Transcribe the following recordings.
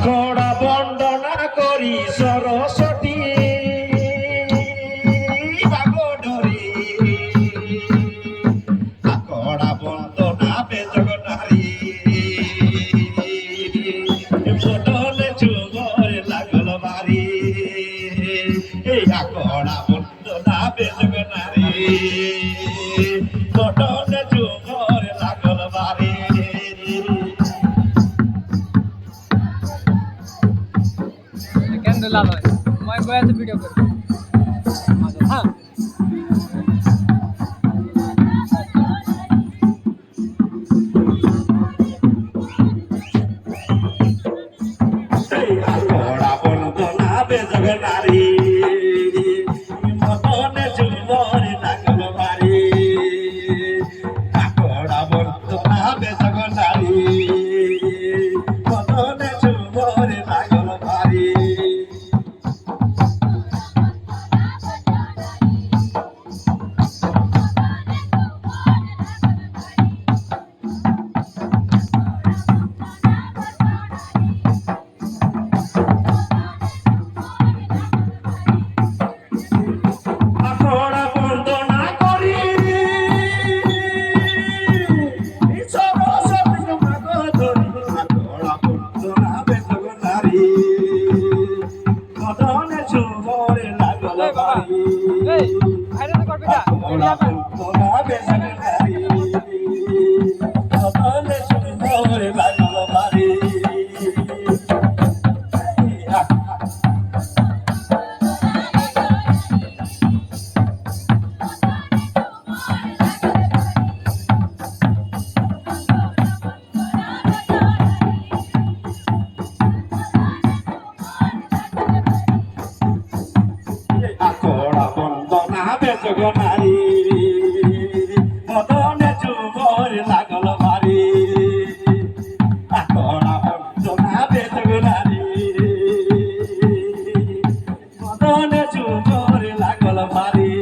আখড়া বন্দনা করি সরস্বতী বাগডরি আখড়া বন্দনা বেজগ নারী বদলে চুমরে লাগল বাড়ি এই আখড়া বন্দনা বেজগ নারী বদলে চুমরে লাগল বাড়ি লাল হয় মই গৈ আছো ভিডিও করব হ্যাঁ আখড়া বন্দনা বেজগ নারী মদনে চুমরে লাগল বাড়ি আখড়া বন্দনা বেজগ নারী মদনে চুমরে লাগল বাড়ি এই আইরে তো করবি না আখড়া বন্দনা বেজগ নারী মদনে চুমরে লাগল বাড়ি আখড়া বন্দনা বেজগ নারী মদনে চুমরে লাগল বাড়ি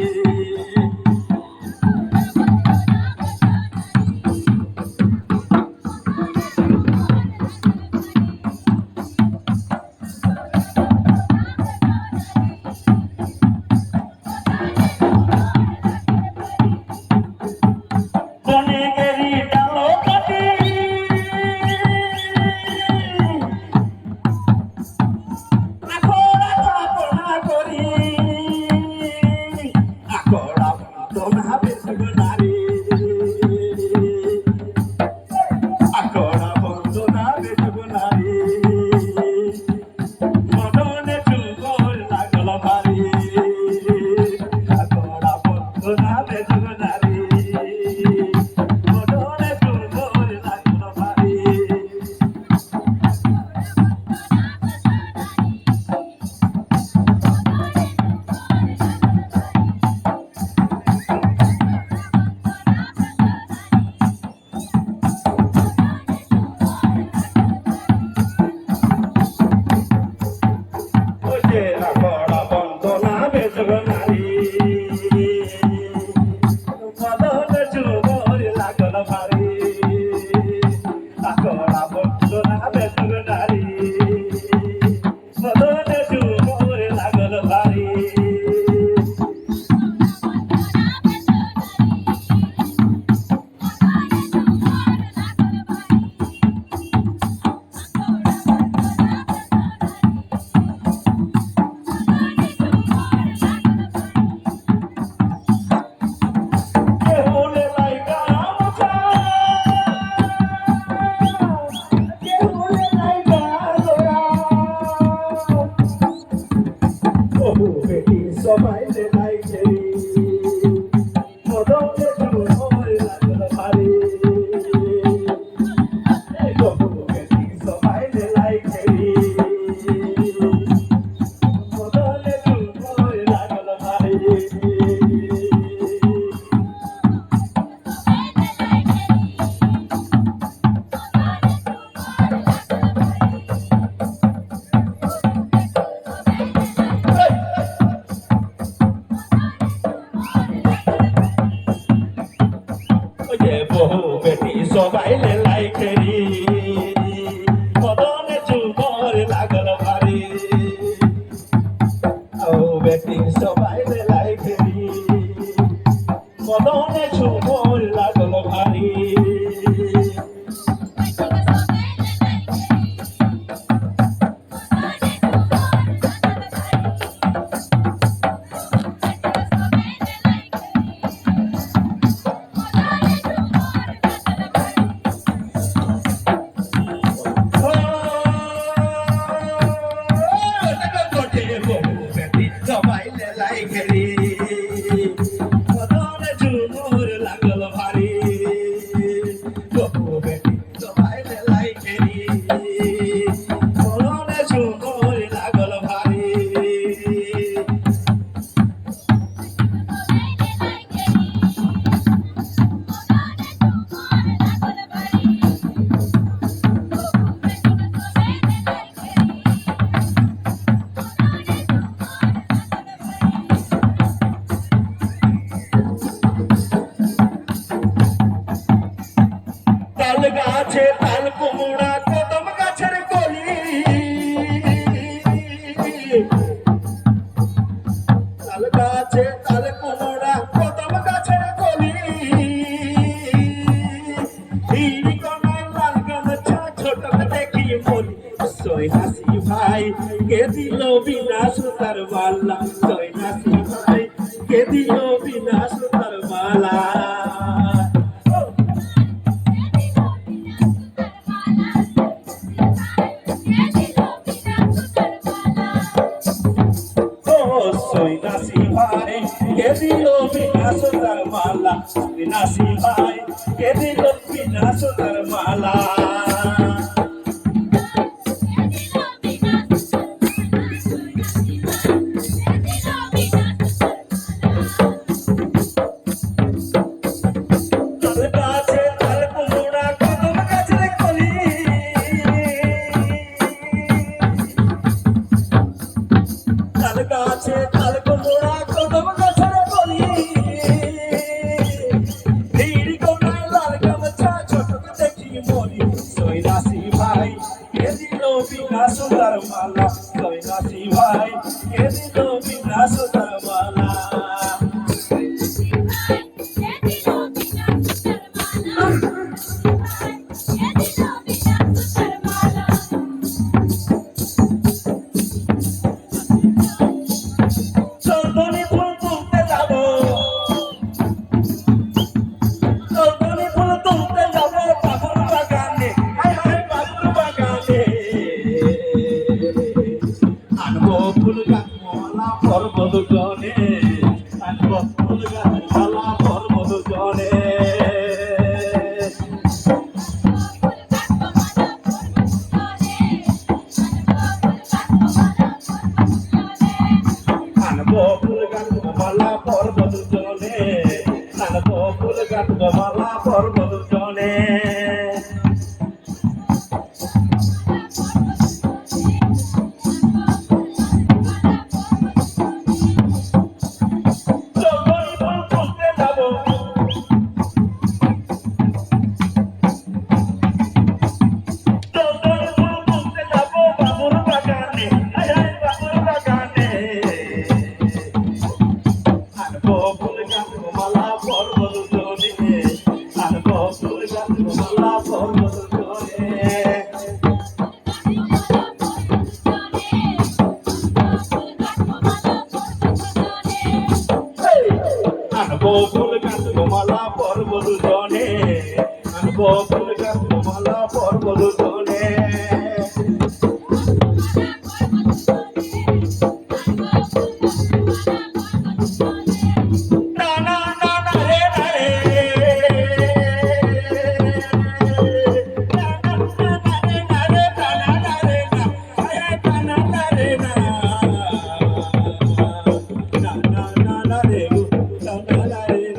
মনে ঝুমুর লাগল ভারী তাল গাছে তাল কুমড়া কদম গাছের কলি তাল গাছে তাল কুমড়া কদম গাছের কলি হিড়ি কোনায় লাল গামছা ছোট দেখি বলি সৈনাসি ভাই কে দিল বিনা সুতার মালা সৈনাসি ভাই কে দিল বিনা সুতার মালা সৈনাসি ভাই কে দিল বিনা সুতার মালা সৈনাসি ভাই কে দিল বিনা সুতার মালা তাল গাছে তাল কুমড়া কদম গাছের কলি তাল গাছে তাল কুমড়া কদম গাছের কলি হিড়ি কোনায় লাল গামছা ছোট দেখি মরি সৈনাসি ভাই কে দিল বিনা সুতার মালা সৈনাসি ভাই কে দিল বিনা সুতার মালা চন্দনী ফুল তুলতে যাবো চন্দনী ফুল তুলতে যাবো বাবুর বাগানে হায় হায় বাবুর বাগানে আনবো ফুল গাছ মালা পর্বত জনে আনবো ফুল গাছ মালা পর্বত জনে আনবো ফুল গাছ মালা পর্বত জনে আনবো ফুল গাছ মালা পর্বত জনে চন্দনী ফুল তুলতে যাবো চন্দনী ফুল তুলতে যাবো বাবুর বাগানে হায় হায় বাবুর বাগানে আনবো ফুল গাছ মালা পর্বত জনে আনবো ফুল গাছ মালা পর্বত জনে আনবো ফুল গাছ মালা পর্বত জনে আনবো ফুল গাছ মালা পর্বত জনে না না না না রে না রে না না না রে না রে না না রে না হায় হায় না না রে না না না না রে না না রে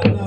না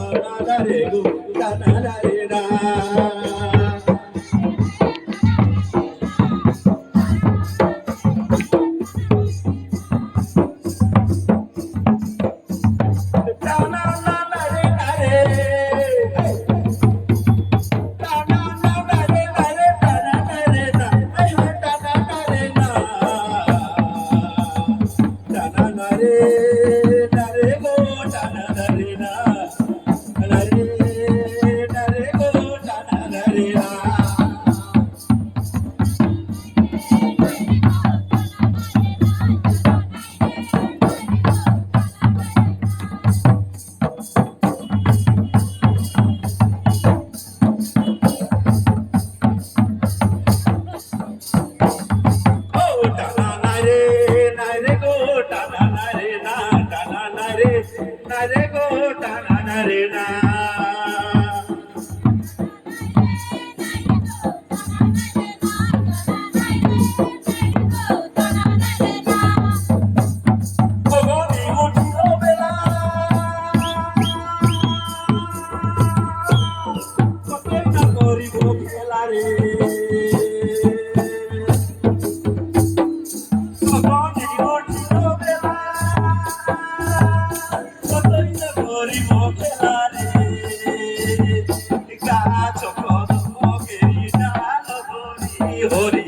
হরি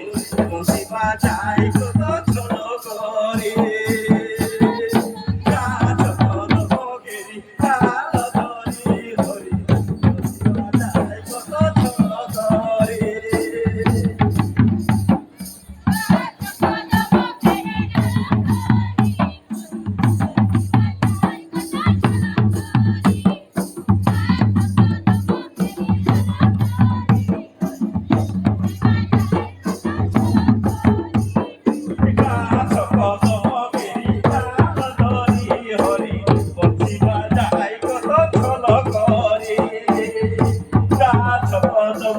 বংশী বাজাই কত ছল করে গাছ পদমগেরি তাল ধরি হরি বংশী বাজাই কত ছল করে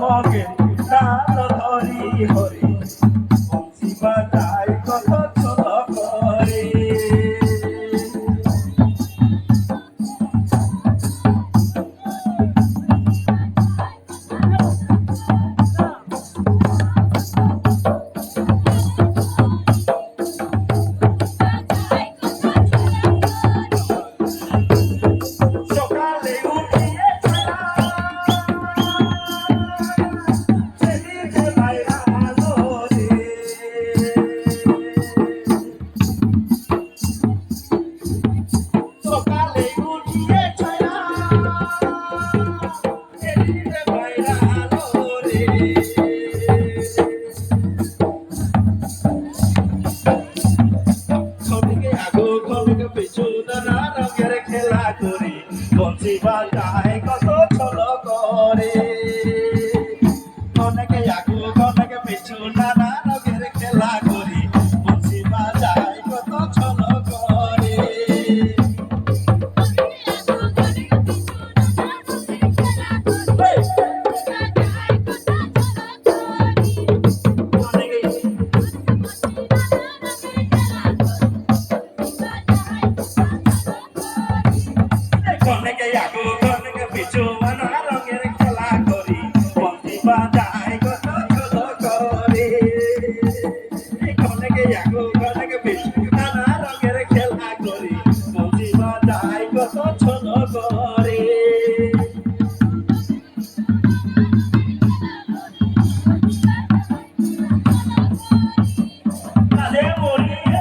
মগে তাল ধরি হরি বংশী বাজাই কত ছল করে সকালে উঠিয়ে খেলা করি বংশী বাজায় কত ছল করে অনেকে আগু অনেকে পিছু নানা রঙের খেলা করি বংশী বাজায় কত ছল করে অনেকে আগু অনেকে পিছু নানা রঙের খেলা করি বংশী বাজায় কত ছল করে অনেকে আগু অনেকে পিছু নানা রঙের খেলা করি বংশী বাজায় কত ছল করে কাজে মরিয়ে